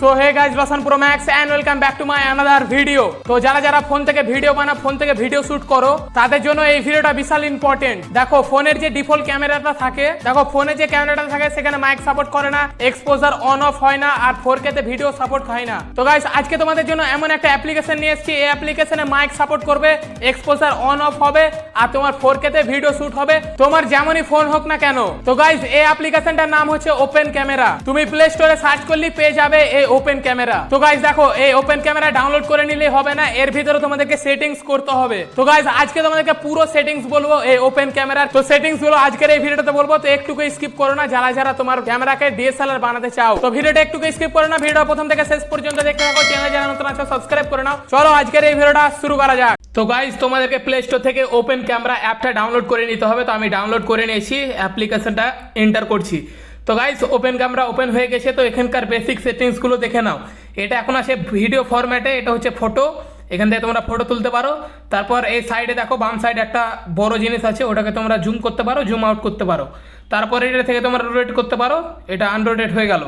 So hey guys, Roshan pro max and welcome back to my another video. তো যারা phone থেকে video বানাও, phone থেকে ভিডিও শুট করো, তাদের জন্য এই ভিডিওটা বিশাল ইম্পর্টেন্ট। দেখো ফোনের যে ডিফল্ট ক্যামেরাটা থাকে, দেখো ফোনে যে ক্যামেরাটা থাকে সেখানে মাইক সাপোর্ট করে না, এক্সপোজার অন অফ হয় না, আর 4K তে ভিডিও সাপোর্ট হয় না। তো গাইস আজকে তোমাদের জন্য এমন একটা অ্যাপ্লিকেশন নিয়ে এসেছি, এই অ্যাপ্লিকেশনে মাইক সাপোর্ট করবে, এক্সপোজার অন অফ হবে, আর তোমার 4K তে ভিডিও শুট হবে, তোমার যেমনই ফোন হোক না কেন। তো গাইস এই অ্যাপ্লিকেশনটার নাম হচ্ছে ওপেন ক্যামেরা। তুমি প্লে স্টোরে সার্চ করলেই পেয়ে যাবে এই ওপেন ক্যামেরা। তো গাইস দেখো, এই ওপেন ক্যামেরা ডাউনলোড করে নিলেই হবে না, এর ভিতরে তোমাদেরকে সেটিংস করতে হবে। তো গাইস আজকে তোমাদেরকে পুরো সেটিংস বলবো এই ওপেন ক্যামেরার। তো সেটিংস গুলো আজকের এই ভিডিওতে বলবো, তো একটুকু স্কিপ করো না যারা তোমার ক্যামেরাকে ডিএসএলআর বানাতে চাও। তো ভিডিওটা একটুকু স্কিপ করো না, ভিডিওটা প্রথম থেকে শেষ পর্যন্ত দেখতে থাকো। চ্যানেলে যারা নতুন আছো সাবস্ক্রাইব করে নাও। চলো আজকের এই ভিডিওটা শুরু করা যাক। তো গাইস তোমাদেরকে প্লে স্টোর থেকে ওপেন ক্যামেরা অ্যাপটা ডাউনলোড করে নিতে হবে। তো আমি ডাউনলোড করে নিয়েছি, অ্যাপ্লিকেশনটা এন্টার করছি। তো গাইস ওপেন ক্যামেরা ওপেন হয়ে গেছে। তো এখানকার বেসিক সেটিংসগুলো দেখে নাও। এটা এখন আসে ভিডিও ফরম্যাটে, এটা হচ্ছে ফটো। এখান থেকে তোমরা ফটো তুলতে পারো। তারপর এই সাইডে দেখো, বাম সাইডে একটা বড় জিনিস আছে, ওটাকে তোমরা জুম করতে পারো, জুম আউট করতে পারো। তারপরে এটা থেকে তোমরা রোটেট করতে পারো, এটা আনরোটেট হয়ে গেল।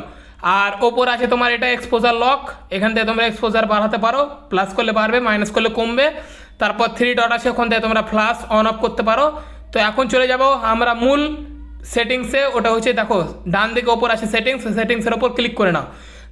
আর ওপর আছে তোমার এটা এক্সপোজার লক, এখান থেকে তোমরা এক্সপোজার বাড়াতে পারো, প্লাস করলে বাড়বে, মাইনাস করলে কমবে। তারপর 3 ডট আছে, ওখান থেকে তোমরা ফ্ল্যাশ অন অফ করতে পারো। তো এখন চলে যাব আমরা মূল সেটিংসে। ওটা হচ্ছে দেখো ডান দিকে ওপর আছে সেটিংস, সেটিংসের ওপর ক্লিক করে নাও।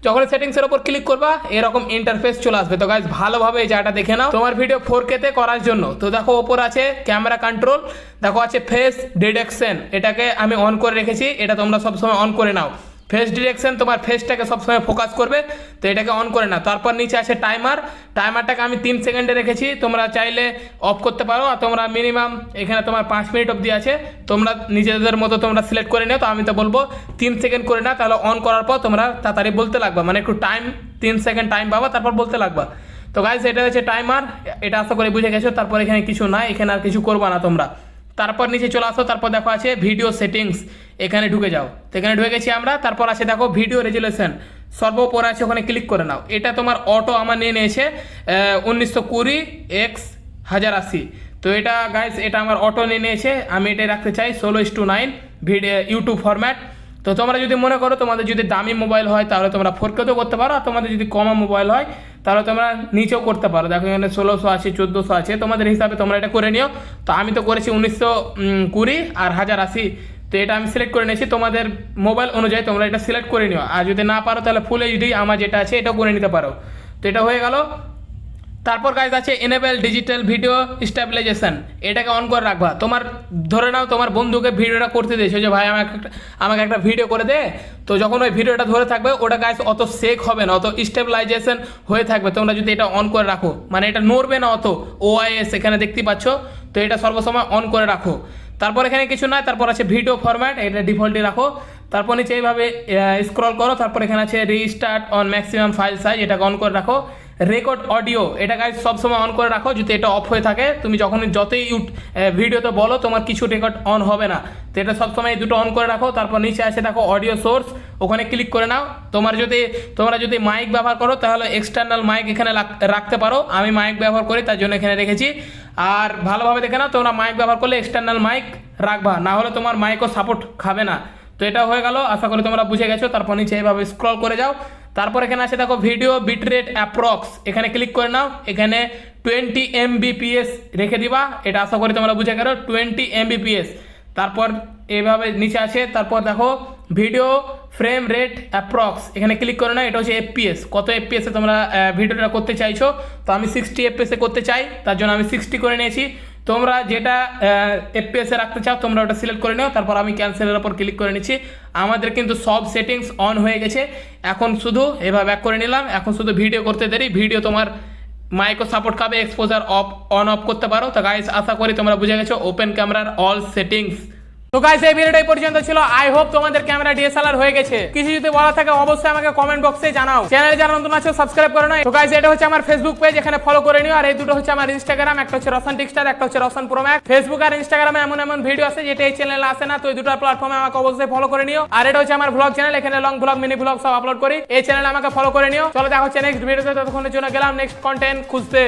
যখন সেটিংসের ওপর ক্লিক করবা এরকম ইন্টারফেস চলে আসবে। তো গাইস ভালোভাবে এই জায়গাটা দেখে নাও তোমার ভিডিও 4K তে করার জন্য। তো দেখো ওপর আছে ক্যামেরা কন্ট্রোল, দেখো আছে ফেস ডিটেকশন, এটাকে আমি অন করে রেখেছি, এটা তোমরা সবসময় অন করে নাও। ফেস ডিরেকশন তোমার ফেসটাকে সবসময় ফোকাস করবে, তো এটাকে অন করে নাও। তারপর নিচে আছে টাইমার, টাইমারটাকে আমি 3 সেকেন্ডে রেখেছি, তোমরা চাইলে অফ করতে পারো। আর তোমরা মিনিমাম এখানে তোমার 5 মিনিট অবধি আছে, তোমরা নিজেদের মতো তোমরা সিলেক্ট করে নিও। তো আমি তো বলবো 3 সেকেন্ড করে না, তাহলে অন করার পর তোমরা তাড়াতাড়ি বলতে লাগবা, মানে একটু টাইম 3 সেকেন্ড টাইম পাবা, তারপর বলতে লাগবা। তো গাইস এটা হচ্ছে টাইমার, এটা আশা করে বুঝে গেছো। তারপর এখানে কিছু নাই, এখানে আর কিছু করবা না তোমরা। তারপর নিচে চলে আসো, তারপর দেখো আছে ভিডিও সেটিংস, এখানে ঢুকে যাও। তো এখানে ঢুকে গেছি আমরা। তারপর আছে দেখো ভিডিও রেজুলেশন, সর্বোপর আছে, ওখানে ক্লিক করে নাও। এটা তোমার অটো আমার নিয়ে নিয়েছে 1920x1080। তো এটা গাইস এটা আমার অটো নিয়ে নিয়েছে, আমি এটা রাখতে চাই 16:9 ভিডিও ইউটিউব ফরম্যাট। তো তোমরা যদি মনে করো তোমাদের যদি দামি মোবাইল হয় তাহলে তোমরা 4K তেও করতে পারো, আর তোমাদের যদি কম মোবাইল হয় তাহলে তোমরা নিচেও করতে পারো। দেখো এখানে 1600 আছে, 1400 আছে, তোমাদের হিসাবে তোমরা এটা করে নিও। তো আমি তো করেছি 1920 আর 1080। তো এটা আমি সিলেক্ট করে নিয়েছি, তোমাদের মোবাইল অনুযায়ী তোমরা এটা সিলেক্ট করে নিও। আর যদি না পারো তাহলে ফুল এইচডি আমার যেটা আছে এটাও করে নিতে পারো। তো এটা হয়ে গেল। তারপর গাইজ আছে এনেবল ডিজিটাল ভিডিও স্টেবিলাইজেশন, এটাকে অন করে রাখবা। তোমার ধরে নাও তোমার বন্ধুকে ভিডিওটা করতে দিয়েছো যে ভাই আমাকে একটা ভিডিও করে দে। তো যখন ওই ভিডিওটা ধরে থাকবে ওটা গাইজ অত সেক হবে না, অত স্টেবিলাইজেশন হয়ে থাকবে তোমরা যদি এটা অন করে রাখো, মানে এটা নড়বে না অত। OIS এখানে দেখতে পাচ্ছ, তো এটা সর্বসময় অন করে রাখো। তারপর এখানে কিছু নয়, তারপর আছে ভিডিও ফরম্যাট, এটা ডিফল্টই রাখো। তারপর নিচে এইভাবে স্ক্রল করো, তারপর এখানে আছে restart on maximum file size, এটাকে অন করে রাখো। রেকর্ড অডিও, এটা গাইজ সবসময় অন করে রাখো, যদি এটা অফ হয়ে থাকে তুমি যতই ভিডিওতে বলো তোমার কিছু রেকর্ড অন হবে না। তো এটা সবসময় এই দুটো অন করে রাখো। তারপর নিচে আছে দেখো অডিও সোর্স, ওখানে ক্লিক করে নাও। তোমরা যদি মাইক ব্যবহার করো তাহলে এক্সটার্নাল মাইক এখানে রাখতে পারো, আমি মাইক ব্যবহার করি তার জন্য এখানে রেখেছি। আর ভালোভাবে দেখে নাও, তোমরা মাইক ব্যবহার করলে এক্সটার্নাল মাইক রাখবা, না হলে তোমার মাইকও সাপোর্ট খাবে না। তো এটা হয়ে গেল, আশা করি তোমরা বুঝে গেছো। তারপর নিচে এইভাবে স্ক্রল করে যাও। তারপর এখানে আছে দেখো ভিডিও বিটরেট অ্যাপ্রক্স, এখানে ক্লিক করে নাও। এখানে 20 Mbps রেখে দিবা, এটা আশা করি তোমরা বুঝে গেলো 20 Mbps। তারপর এইভাবে নিচে আছে, তারপর দেখো ভিডিও ফ্রেম রেট অ্যাপ্রক্স, এখানে ক্লিক করে নাও। এটা হচ্ছে FPS, কত FPS এ তোমরা ভিডিওটা করতে চাইছো। তো আমি 60 FPS এ করতে চাই, তার জন্য আমি 60 করে নিয়েছি। তোমরা যেটা FPS এ রাখতে চাও তোমরা ওটা সিলেক্ট করে নিও। তারপর আমি ক্যান্সেলের ওপর ক্লিক করে নিচ্ছি। আমাদের কিন্তু সব সেটিংস অন হয়ে গেছে, এখন শুধু এভাবে ব্যাক করে নিলাম। এখন শুধু ভিডিও করতে দেরি, ভিডিও তোমার মাইক্রো সাপোর্ট খাবে, এক্সপোজার অন অফ করতে পারো। তো গাইস আশা করি তোমরা বুঝে গেছো ওপেন ক্যামেরার অল সেটিংস। তো গাইস এই ভিডিওটা এই পর্যন্ত ছিল, আই হোপ তোমাদের ক্যামেরা ডিএসএলআর হয়ে গেছে। কিছু যদি বলা থাকে অবশ্যই আমাকে কমেন্ট বক্সে জানাও। চ্যানেলে যারা নতুন আছো সাবস্ক্রাইব করে নাও। তো গাইস এটা হচ্ছে আমার ফেসবুক পেজ, এখানে ফলো করে নিও। আর এই দুটো হচ্ছে আমার ইনস্টাগ্রাম, একটা হচ্ছে রোশন টিকস্টার, একটা হচ্ছে রোশন প্রো ম্যাক্স। ফেসবুক আর ইনস্টাগ্রামে এমন ভিডিও আছে যেটা এই চ্যানেলে আসে না, তো এই দুটো প্ল্যাটফর্মে আমাকে অবশ্যই ফলো করে নিও। আর এটা হচ্ছে আমার ব্লগ চ্যানেল, এখানে লং ব্লগ মিনি ব্লগ সব আপলোড করি, এই চ্যানেলে আমাকে ফলো করে নিও। চলো দেখা হচ্ছে নেক্সট ভিডিওতে, ততক্ষণের জন্য গেলাম নেক্সট কন্টেন্ট খুঁজতে।